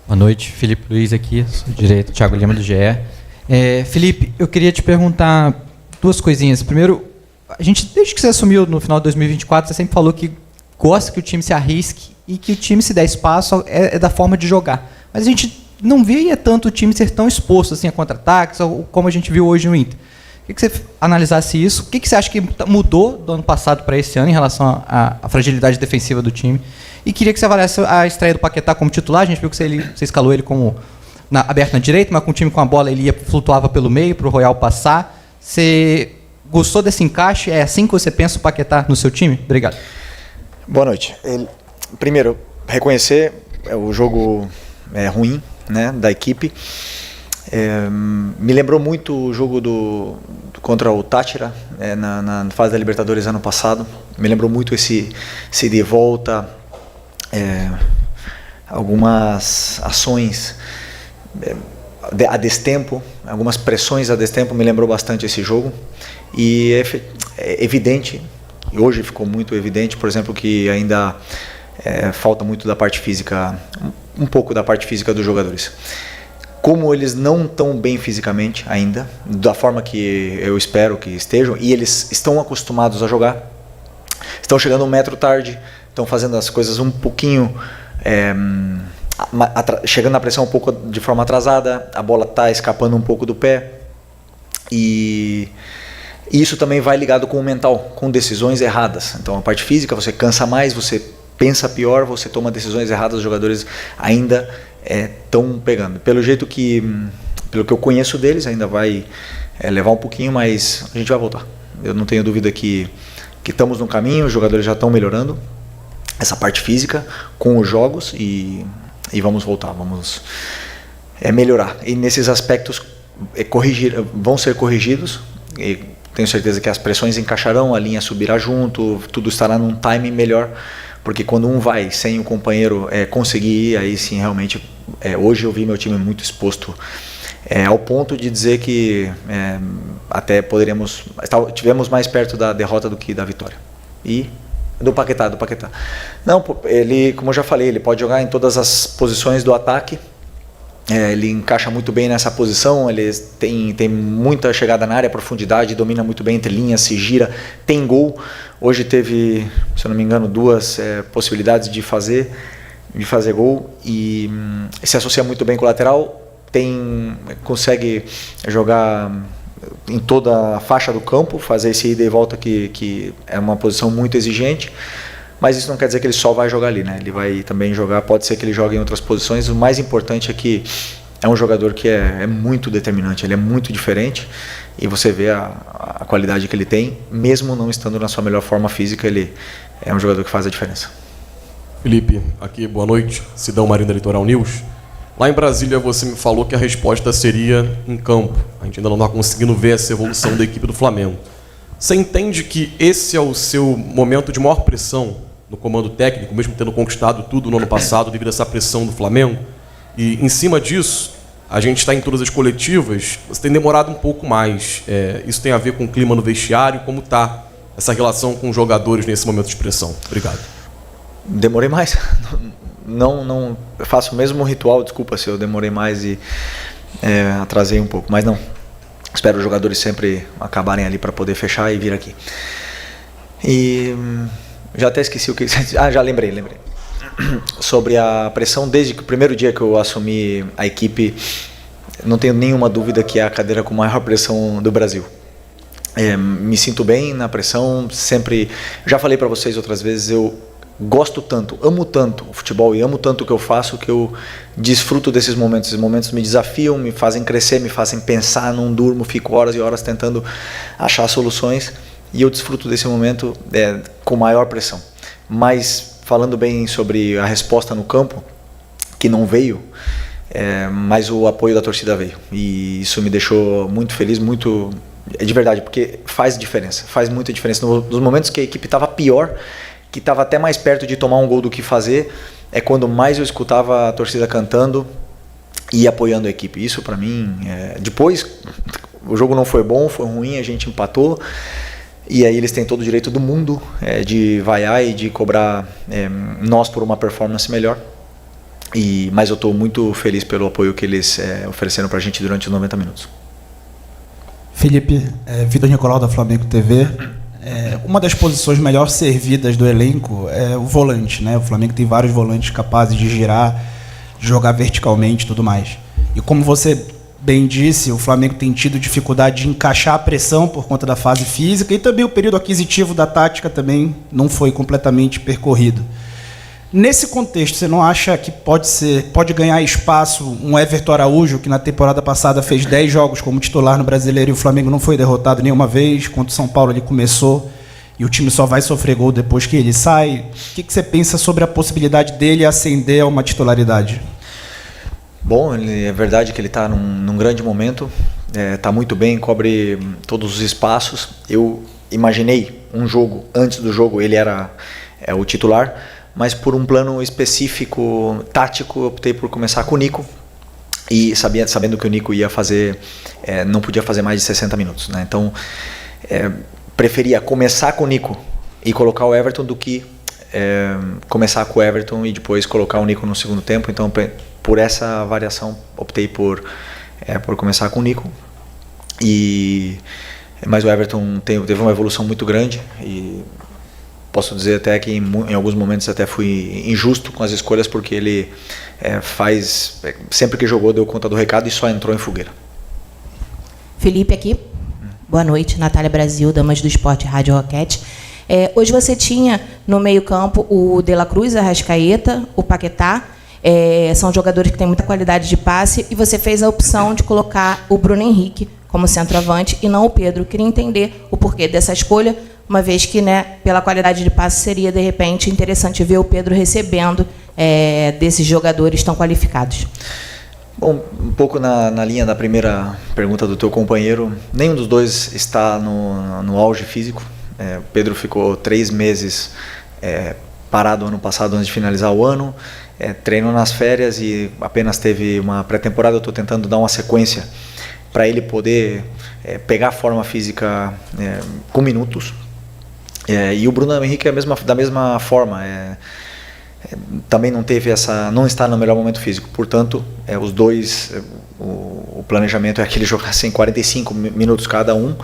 Boa noite, Felipe Luiz aqui, sou direito, Thiago Lima do GE. Felipe, eu queria te perguntar duas coisinhas. Primeiro, a gente, desde que você assumiu no final de 2024, você sempre falou que gosta que o time se arrisque e que o time, se der espaço, é da forma de jogar. Mas a gente não via tanto o time ser tão exposto assim, a contra-ataques, como a gente viu hoje no Inter. Queria que você analisasse isso. O que você acha que mudou do ano passado para esse ano em relação à fragilidade defensiva do time? E queria que você avaliasse a estreia do Paquetá como titular. A gente viu que você escalou ele como aberto na direita, mas com o time com a bola ele flutuava pelo meio para o Royal passar. Você gostou desse encaixe? É assim que você pensa o Paquetá no seu time? Obrigado. Boa noite. Primeiro, reconhecer o jogo ruim, né, da equipe. Me lembrou muito o jogo contra o Táchira na fase da Libertadores ano passado. Me lembrou muito esse de volta, algumas ações a destempo, algumas pressões a destempo. Me lembrou bastante esse jogo e é evidente, e hoje ficou muito evidente, por exemplo, que ainda falta muito da parte física, um pouco da parte física dos jogadores. Como eles não estão bem fisicamente ainda, da forma que eu espero que estejam, e eles estão acostumados a jogar, estão chegando 1 metro tarde, estão fazendo as coisas um pouquinho, chegando na pressão um pouco de forma atrasada, a bola está escapando um pouco do pé, e isso também vai ligado com o mental, com decisões erradas. Então a parte física, você cansa mais, você pensa pior, você toma decisões erradas, os jogadores ainda estão pegando. Pelo que eu conheço deles, ainda vai levar um pouquinho, mas a gente vai voltar. Eu não tenho dúvida que estamos no caminho, os jogadores já estão melhorando essa parte física com os jogos e vamos voltar, vamos melhorar. E nesses aspectos vão ser corrigidos, e tenho certeza que as pressões encaixarão, a linha subirá junto, tudo estará num timing melhor. Porque quando um vai sem o companheiro conseguir ir, aí sim realmente, hoje eu vi meu time muito exposto, ao ponto de dizer que até tivemos mais perto da derrota do que da vitória. E do Paquetá. Não, ele, como eu já falei, ele pode jogar em todas as posições do ataque, ele encaixa muito bem nessa posição, ele tem muita chegada na área, profundidade, domina muito bem entre linhas, se gira, tem gol. Hoje teve, se eu não me engano, 2 possibilidades de fazer gol e se associa muito bem com o lateral, consegue jogar em toda a faixa do campo, fazer esse ida e volta que é uma posição muito exigente. Mas isso não quer dizer que ele só vai jogar ali, né? Ele vai também jogar, pode ser que ele jogue em outras posições. O mais importante é que é um jogador que é muito determinante, ele é muito diferente e você vê a qualidade que ele tem, mesmo não estando na sua melhor forma física, ele é um jogador que faz a diferença. Felipe, aqui, boa noite, Sidão Marinho da Litoral News. Lá em Brasília você me falou que a resposta seria em campo. A gente ainda não está conseguindo ver essa evolução da equipe do Flamengo. Você entende que esse é o seu momento de maior pressão no comando técnico, mesmo tendo conquistado tudo no ano passado devido a essa pressão do Flamengo? E em cima disso, a gente está em todas as coletivas, você tem demorado um pouco mais. Isso tem a ver com o clima no vestiário, como está essa relação com os jogadores nesse momento de pressão? Obrigado. Demorei mais. Não, eu faço o mesmo ritual, desculpa se eu demorei mais e atrasei um pouco, mas não. Espero os jogadores sempre acabarem ali para poder fechar e vir aqui. E já até esqueci o que... já lembrei. Sobre a pressão, desde que o primeiro dia que eu assumi a equipe, não tenho nenhuma dúvida que é a cadeira com maior pressão do Brasil. Me sinto bem na pressão, sempre... Já falei para vocês outras vezes, eu gosto tanto, amo tanto o futebol e amo tanto o que eu faço, que eu desfruto desses momentos. Esses momentos me desafiam, me fazem crescer, me fazem pensar, não durmo, fico horas e horas tentando achar soluções e eu desfruto desse momento com maior pressão. Mas falando bem sobre a resposta no campo, que não veio, mas o apoio da torcida veio e isso me deixou muito feliz, muito de verdade, porque faz diferença, faz muita diferença. Nos momentos que a equipe estava pior, que estava até mais perto de tomar um gol do que fazer, é quando mais eu escutava a torcida cantando e apoiando a equipe. Isso para mim, depois o jogo não foi bom, foi ruim, a gente empatou e aí eles têm todo o direito do mundo de vaiar e de cobrar nós por uma performance melhor. Mas eu estou muito feliz pelo apoio que eles ofereceram para a gente durante os 90 minutos. Felipe, Vitor Nicolau da Flamengo TV. Uma das posições melhor servidas do elenco é o volante, né? O Flamengo tem vários volantes capazes de girar, de jogar verticalmente e tudo mais. E como você bem disse, o Flamengo tem tido dificuldade de encaixar a pressão por conta da fase física e também o período aquisitivo da tática também não foi completamente percorrido. Nesse contexto, você não acha que pode ganhar espaço um Everton Araújo, que na temporada passada fez 10 jogos como titular no Brasileiro e o Flamengo não foi derrotado nenhuma vez? Contra o São Paulo ele começou e o time só vai sofrer gol depois que ele sai. O que você pensa sobre a possibilidade dele ascender a uma titularidade? Bom, é verdade que ele está num grande momento, está muito bem, cobre todos os espaços. Eu imaginei um jogo, antes do jogo ele era o titular, mas por um plano específico, tático, eu optei por começar com o Nico, e sabendo que o Nico ia fazer, não podia fazer mais de 60 minutos, né? Então, preferia começar com o Nico e colocar o Everton do que começar com o Everton e depois colocar o Nico no segundo tempo. Então, por essa variação, optei por começar com o Nico. Mas o Everton teve uma evolução muito grande e posso dizer até que em alguns momentos até fui injusto com as escolhas, porque ele sempre que jogou deu conta do recado e só entrou em fogueira. Felipe aqui. Boa noite, Natália Brasil, Damas do Esporte Rádio Roquete. Hoje você tinha no meio-campo o De La Cruz, a Arrascaeta, o Paquetá. São jogadores que têm muita qualidade de passe e você fez a opção de colocar o Bruno Henrique como centroavante e não o Pedro. Queria entender o porquê dessa escolha, uma vez que, pela qualidade de passe, seria, de repente, interessante ver o Pedro recebendo desses jogadores tão qualificados. Bom, um pouco na linha da primeira pergunta do teu companheiro, nenhum dos dois está no auge físico. O Pedro ficou 3 meses parado ano passado antes de finalizar o ano, treinou nas férias e apenas teve uma pré-temporada. Eu estou tentando dar uma sequência para ele poder pegar a forma física com minutos. E o Bruno Henrique é da mesma forma, também não está no melhor momento físico, portanto os dois, o planejamento é que eles jogassem 45 minutos cada um,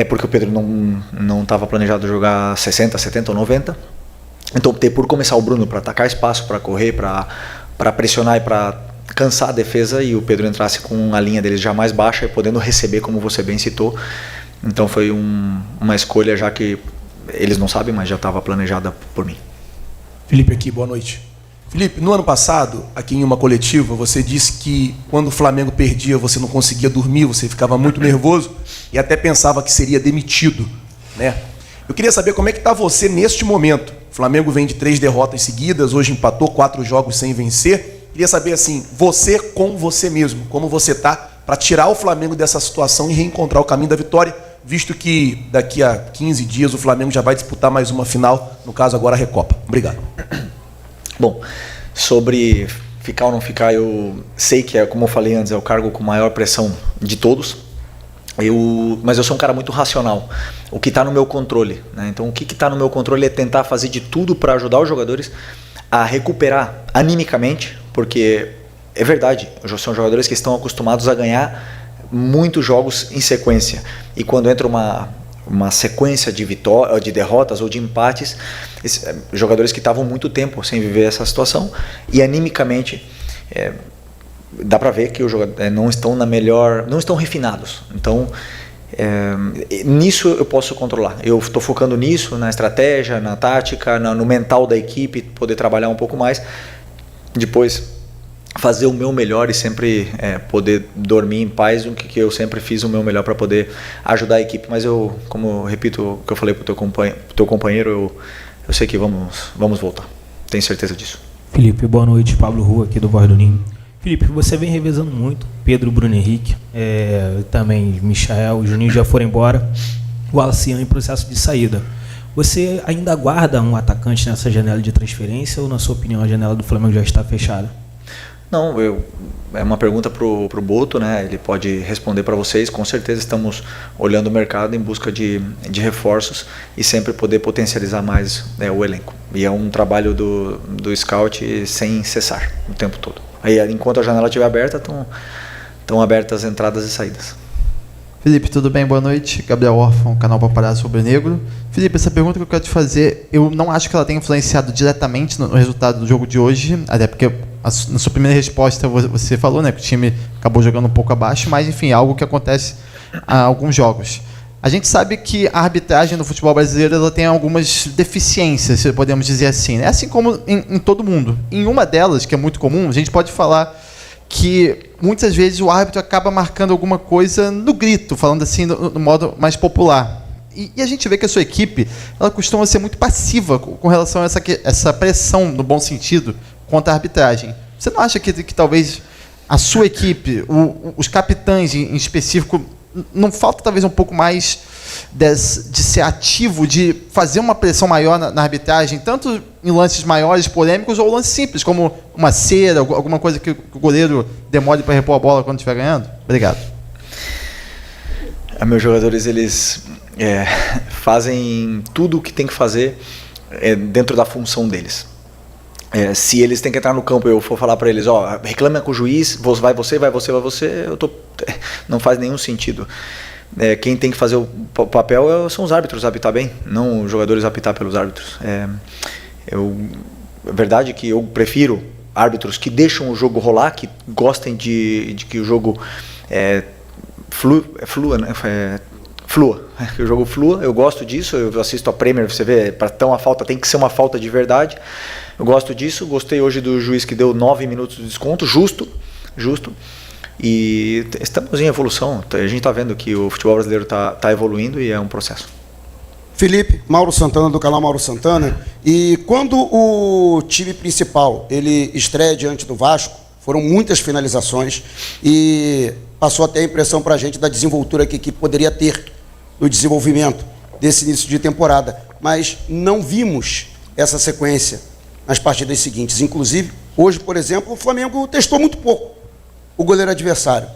porque o Pedro não estava planejado jogar 60, 70 ou 90, então optei por começar o Bruno para atacar espaço, para correr, para pressionar e para cansar a defesa, e o Pedro entrasse com a linha deles já mais baixa e podendo receber, como você bem citou. Então foi uma escolha já que eles não sabem, mas já estava planejada por mim. Felipe aqui, boa noite. Felipe, no ano passado, aqui em uma coletiva, você disse que quando o Flamengo perdia, você não conseguia dormir, você ficava muito nervoso e até pensava que seria demitido, né? Eu queria saber como é que está você neste momento. O Flamengo vem de 3 derrotas seguidas, hoje empatou 4 jogos sem vencer. Queria saber, assim, você com você mesmo, como você está para tirar o Flamengo dessa situação e reencontrar o caminho da vitória, visto que daqui a 15 dias o Flamengo já vai disputar mais uma final, no caso agora a Recopa. Obrigado. Bom, sobre ficar ou não ficar, eu sei que, como eu falei antes, é o cargo com maior pressão de todos, mas eu sou um cara muito racional, o que está no meu controle, né? Então o que está no meu controle é tentar fazer de tudo para ajudar os jogadores a recuperar animicamente, porque é verdade, são jogadores que estão acostumados a ganhar muitos jogos em sequência, e quando entra uma sequência de derrotas ou de empates, jogadores que estavam muito tempo sem viver essa situação, e animicamente dá para ver que os jogadores não estão refinados. Então nisso eu posso controlar, eu estou focando nisso, na estratégia, na tática, no mental da equipe, poder trabalhar um pouco mais, depois fazer o meu melhor e sempre poder dormir em paz, o que eu sempre fiz o meu melhor para poder ajudar a equipe. Mas como eu repito o que eu falei para o teu companheiro, eu sei que vamos voltar, tenho certeza disso. Felipe, boa noite, Pablo Rua aqui do Voz do Ninho. Felipe, você vem revezando muito, Pedro, Bruno Henrique, também Michael, o Juninho já foram embora, o Alcian em processo de saída. Você ainda aguarda um atacante nessa janela de transferência ou, na sua opinião, a janela do Flamengo já está fechada? Não, é uma pergunta pro Boto, né? Ele pode responder para vocês. Com certeza estamos olhando o mercado em busca de reforços e sempre poder potencializar mais o elenco. E é um trabalho do scout sem cessar o tempo todo. Aí, enquanto a janela estiver aberta, estão abertas as entradas e saídas. Felipe, tudo bem? Boa noite. Gabriel Orfan, canal Paparazzo Rubro-Negro. Felipe, essa pergunta que eu quero te fazer, eu não acho que ela tenha influenciado diretamente no resultado do jogo de hoje, até porque na sua primeira resposta você falou, né, que o time acabou jogando um pouco abaixo, mas enfim, é algo que acontece há alguns jogos. A gente sabe que a arbitragem no futebol brasileiro ela tem algumas deficiências, se podemos dizer assim, né? Assim como em todo mundo. Em uma delas, que é muito comum, a gente pode falar que muitas vezes o árbitro acaba marcando alguma coisa no grito, falando assim no modo mais popular. E a gente vê que a sua equipe ela costuma ser muito passiva com relação a essa pressão, no bom sentido, contra a arbitragem. Você não acha que talvez a sua equipe, os capitães em específico, não falta talvez um pouco mais de ser ativo, de fazer uma pressão maior na arbitragem, tanto em lances maiores, polêmicos, ou lances simples, como uma cera, alguma coisa que o goleiro demore para repor a bola quando estiver ganhando? Obrigado. Meus jogadores, eles fazem tudo o que tem que fazer dentro da função deles. Se eles têm que entrar no campo e eu for falar para eles, reclama com o juiz, vai você, não faz nenhum sentido. Quem tem que fazer o papel são os árbitros apitar bem, não os jogadores apitar pelos árbitros. É verdade que eu prefiro árbitros que deixam o jogo rolar, que gostem de que o jogo flua, né? Que o jogo flua. Eu gosto disso. Eu assisto a Premier, você vê, para ter uma falta tem que ser uma falta de verdade. Eu gosto disso. Gostei hoje do juiz que deu 9 minutos de desconto, justo. E estamos em evolução. A gente está vendo que o futebol brasileiro está evoluindo e é um processo. Felipe, Mauro Santana, do canal Mauro Santana. E quando o time principal ele estreia diante do Vasco, foram muitas finalizações e passou até a impressão para a gente da desenvoltura que a equipe poderia ter no desenvolvimento desse início de temporada. Mas não vimos essa sequência nas partidas seguintes. Inclusive, hoje, por exemplo, o Flamengo testou muito pouco o goleiro adversário.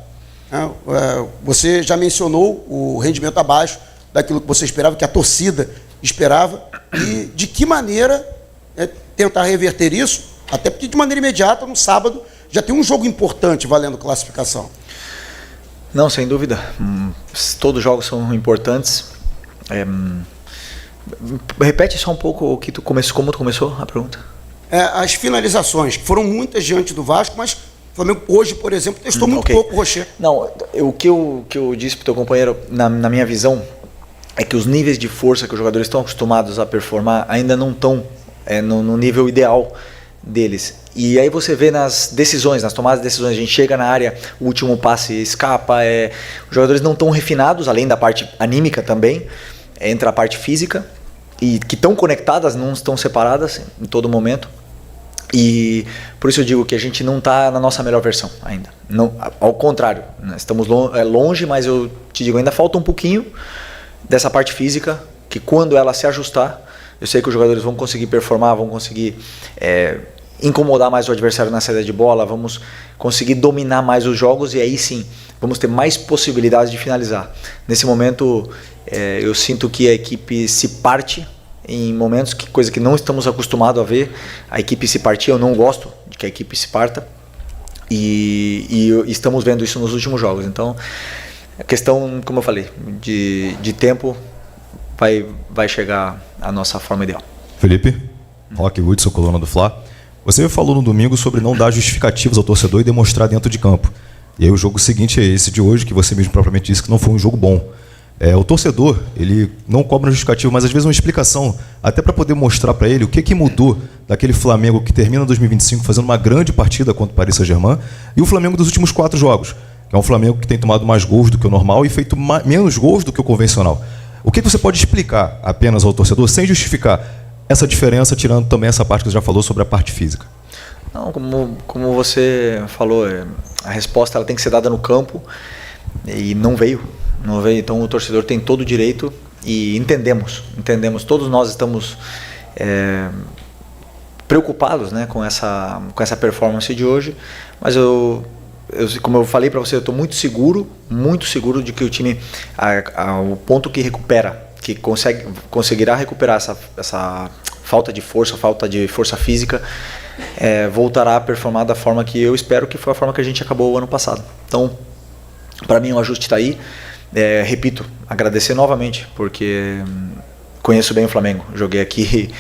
Você já mencionou o rendimento abaixo daquilo que você esperava, que a torcida esperava, e de que maneira tentar reverter isso, até porque de maneira imediata, no sábado, já tem um jogo importante valendo classificação. Não, sem dúvida. Todos os jogos são importantes. Repete só um pouco como tu começou a pergunta. As finalizações, que foram muitas diante do Vasco, mas o Flamengo hoje, por exemplo, testou muito pouco o Rocher. Não, o que eu disse para o teu companheiro, na minha visão, é que os níveis de força que os jogadores estão acostumados a performar ainda não estão no nível ideal deles. E aí você vê nas decisões, nas tomadas de decisões, a gente chega na área, o último passe escapa, os jogadores não estão refinados, além da parte anímica também, entra a parte física, e que estão conectadas, não estão separadas em todo momento. E por isso eu digo que a gente não está na nossa melhor versão ainda. Não, ao contrário, né? Estamos longe, mas eu te digo, ainda falta um pouquinho dessa parte física, que quando ela se ajustar, eu sei que os jogadores vão conseguir performar, vão conseguir incomodar mais o adversário na saída de bola, vamos conseguir dominar mais os jogos e aí sim, vamos ter mais possibilidades de finalizar. Nesse momento, eu sinto que a equipe se parte em momentos, coisa que não estamos acostumados a ver, a equipe se partir, eu não gosto de que a equipe se parta e estamos vendo isso nos últimos jogos. Então, a questão, como eu falei, de tempo vai chegar a nossa forma ideal. Felipe, Roque Hudson, coluna do Fla. Você falou no domingo sobre não dar justificativas ao torcedor e demonstrar dentro de campo. E aí o jogo seguinte é esse de hoje, que você mesmo propriamente disse que não foi um jogo bom. O torcedor, ele não cobra um justificativo, mas às vezes uma explicação, até para poder mostrar para ele o que mudou daquele Flamengo que termina 2025 fazendo uma grande partida contra o Paris Saint-Germain e o Flamengo dos últimos 4 jogos, que é um Flamengo que tem tomado mais gols do que o normal e feito menos gols do que o convencional. O que você pode explicar apenas ao torcedor, sem justificar essa diferença, tirando também essa parte que você já falou sobre a parte física? Não, como você falou, a resposta ela tem que ser dada no campo e não veio. Então o torcedor tem todo o direito e entendemos. Todos nós estamos preocupados, né, com essa performance de hoje, mas como eu falei para você, eu estou muito seguro de que o time, o ponto que recupera, que conseguirá recuperar essa falta de força física, voltará a performar da forma que eu espero, que foi a forma que a gente acabou o ano passado. Então, para mim o ajuste está aí. Repito, agradecer novamente, porque conheço bem o Flamengo, joguei aqui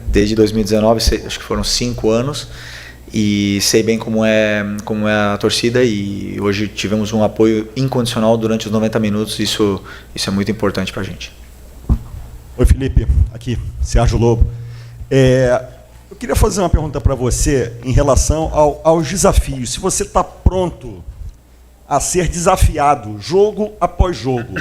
desde 2019, acho que foram 5 anos, e sei bem como é a torcida, e hoje tivemos um apoio incondicional durante os 90 minutos, isso é muito importante para a gente. Oi, Felipe, aqui, Sérgio Lobo. Eu queria fazer uma pergunta para você em relação aos desafios. Se você está pronto a ser desafiado jogo após jogo,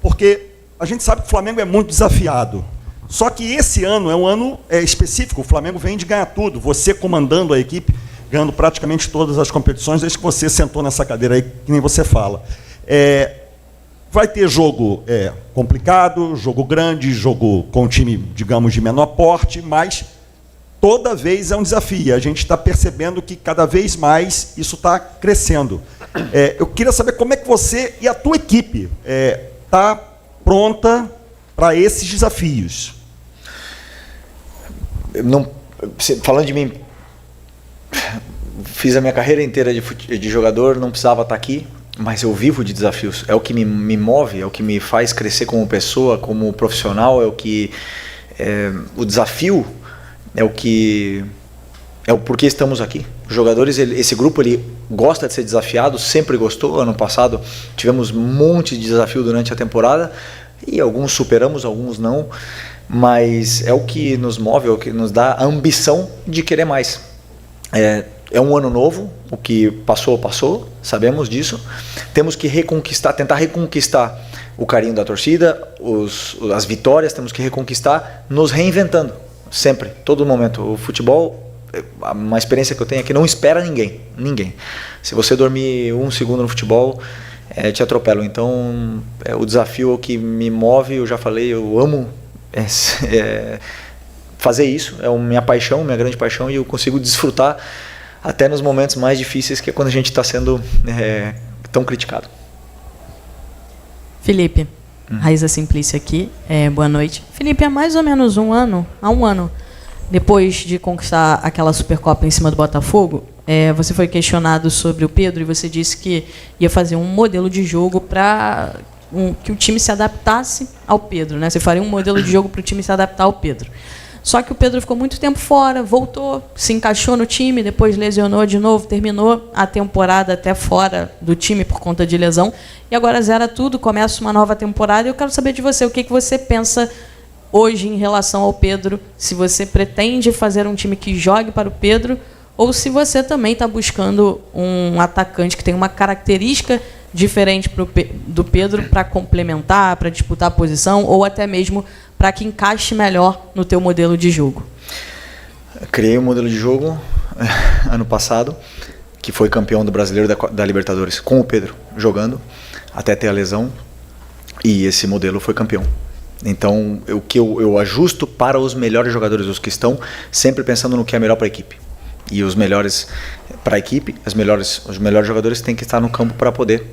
porque a gente sabe que o Flamengo é muito desafiado. Só que esse ano é um ano específico, o Flamengo vem de ganhar tudo. Você comandando a equipe, ganhando praticamente todas as competições, desde que você sentou nessa cadeira aí, que nem você fala. Vai ter jogo complicado, jogo grande, jogo com um time, digamos, de menor porte, mas toda vez é um desafio. A gente está percebendo que cada vez mais isso está crescendo. Eu queria saber como é que você e a tua equipe está pronta para esses desafios. Falando de mim, fiz a minha carreira inteira de jogador, não precisava estar aqui, mas eu vivo de desafios. É o que me move, é o que me faz crescer como pessoa, como profissional, o desafio é o porquê estamos aqui. Os jogadores, esse grupo, ele gosta de ser desafiado, sempre gostou. Ano passado tivemos um monte de desafio durante a temporada, e alguns superamos, alguns não, mas é o que nos move, é o que nos dá a ambição de querer mais. É um ano novo, o que passou, sabemos disso. Temos que tentar reconquistar o carinho da torcida, as vitórias, temos que reconquistar, nos reinventando, sempre, todo momento. O futebol, uma experiência que eu tenho é que não espera ninguém. Se você dormir 1 segundo no futebol, te atropelam. Então, o desafio é o que me move. Eu já falei, eu amo fazer isso, é a minha paixão, minha grande paixão, e eu consigo desfrutar até nos momentos mais difíceis, que é quando a gente está sendo tão criticado. Felipe, Raíza Simplício aqui, boa noite. Felipe, há mais ou menos um ano, depois de conquistar aquela Supercopa em cima do Botafogo, você foi questionado sobre o Pedro, e você disse que ia fazer um modelo de jogo para que o time se adaptasse ao Pedro, né? Você faria um modelo de jogo para o time se adaptar ao Pedro. Só que o Pedro ficou muito tempo fora, voltou, se encaixou no time, depois lesionou de novo, terminou a temporada até fora do time por conta de lesão, e agora zera tudo, começa uma nova temporada. E eu quero saber de você, o que você pensa hoje em relação ao Pedro, se você pretende fazer um time que jogue para o Pedro, ou se você também está buscando um atacante que tem uma característica diferente do Pedro para complementar, para disputar a posição, ou até mesmo para que encaixe melhor no teu modelo de jogo. Criei um modelo de jogo ano passado, que foi campeão do Brasileiro da Libertadores, com o Pedro jogando, até ter a lesão, e esse modelo foi campeão. Então, o que eu ajusto para os melhores jogadores, os que estão sempre pensando no que é melhor para a equipe. E os melhores para a equipe, os melhores jogadores têm que estar no campo para poder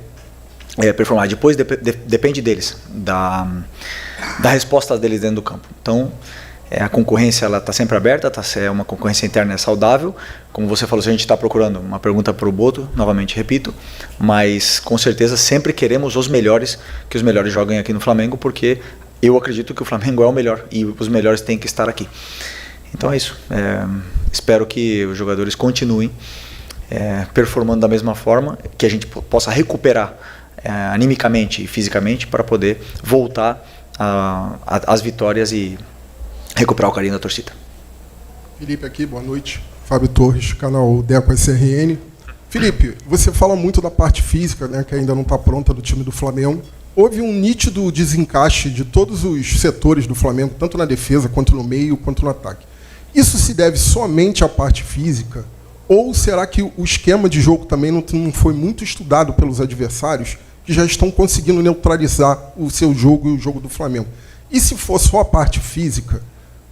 performar. Depois depende deles, da resposta deles dentro do campo. Então, a concorrência está sempre aberta, é uma concorrência interna saudável. Como você falou, se a gente está procurando, uma pergunta para o Boto, novamente repito, mas com certeza sempre queremos os melhores, que os melhores joguem aqui no Flamengo, porque eu acredito que o Flamengo é o melhor e os melhores têm que estar aqui. Então é isso. Espero que os jogadores continuem performando da mesma forma, que a gente possa recuperar animicamente e fisicamente para poder voltar às vitórias e recuperar o carinho da torcida. Felipe aqui, boa noite. Fábio Torres, canal Deco SRN. Felipe, você fala muito da parte física, né, que ainda não está pronta do time do Flamengo. Houve um nítido desencaixe de todos os setores do Flamengo, tanto na defesa, quanto no meio, quanto no ataque. Isso se deve somente à parte física? Ou será que o esquema de jogo também não foi muito estudado pelos adversários, que já estão conseguindo neutralizar o seu jogo e o jogo do Flamengo? E se for só a parte física,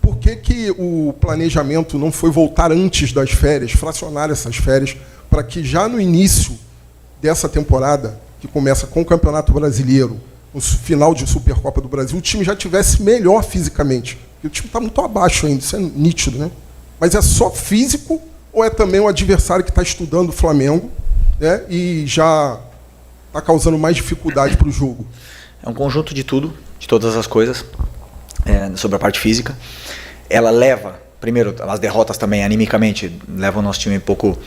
por que o planejamento não foi voltar antes das férias, fracionar essas férias, para que já no início dessa temporada, que começa com o Campeonato Brasileiro, no final de Supercopa do Brasil, o time já tivesse melhor fisicamente? Porque o time está muito abaixo ainda, isso é nítido, né? Mas é só físico ou é também o adversário que está estudando o Flamengo, né, e já está causando mais dificuldade para o jogo? É um conjunto de tudo, de todas as coisas, sobre a parte física. Ela leva, primeiro, as derrotas também, animicamente, levam o nosso time um pouco,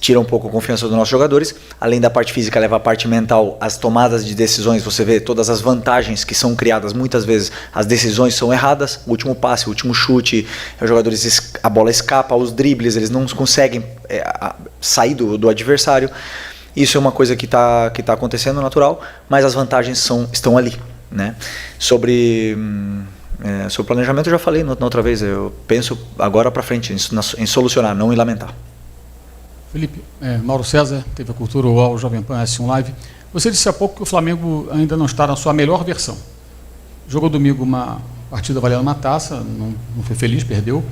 tira um pouco a confiança dos nossos jogadores. Além da parte física, leva a parte mental, as tomadas de decisões. Você vê todas as vantagens que são criadas, muitas vezes as decisões são erradas. O último passe, o último chute, os jogadores, a bola escapa, os dribles, eles não conseguem sair do adversário. Isso é uma coisa que está acontecendo natural, mas as vantagens estão ali, né? Sobre o planejamento eu já falei na outra vez, eu penso agora para frente em solucionar, não em lamentar. Felipe, Mauro César, TV Cultura UOL, Jovem Pan S1 Live. Você disse há pouco que o Flamengo ainda não está na sua melhor versão. Jogou domingo uma partida valendo uma taça, não foi feliz, perdeu.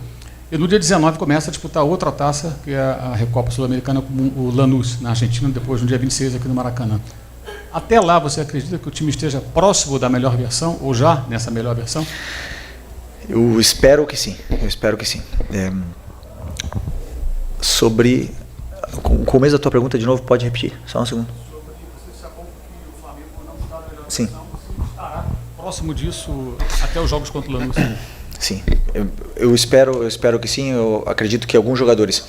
E no dia 19 começa a disputar outra taça, que é a Recopa Sul-Americana com o Lanús, na Argentina, depois no dia 26 aqui no Maracanã. Até lá, você acredita que o time esteja próximo da melhor versão, ou já nessa melhor versão? Eu espero que sim, sobre o começo da tua pergunta, de novo, pode repetir, só um segundo. Você disse há pouco que o Flamengo não está na melhor Sim. versão, você estará próximo disso até os jogos contra o Lanús? Sim, eu espero que sim. Eu acredito que alguns jogadores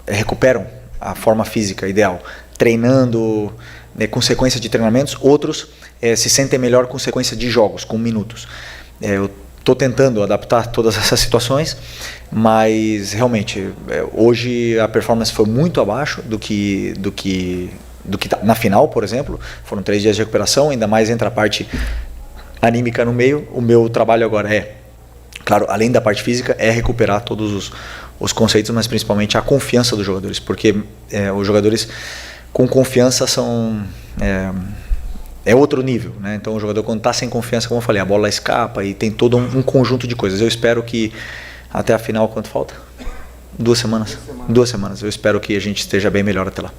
recuperam a forma física ideal, treinando, com sequência de treinamentos. Outros se sentem melhor com sequência de jogos, com minutos. Eu estou tentando adaptar todas essas situações, mas realmente hoje a performance foi muito abaixo do que na final, por exemplo. Foram 3 dias de recuperação, ainda mais entra a parte anímica no meio. O meu trabalho agora claro, além da parte física, recuperar todos os conceitos, mas principalmente a confiança dos jogadores, porque os jogadores com confiança são outro nível, né? Então o jogador, quando está sem confiança, como eu falei, a bola escapa e tem todo um conjunto de coisas. Eu espero que até a final, quanto falta? 2 semanas. 2 semanas. Eu espero que a gente esteja bem melhor até lá.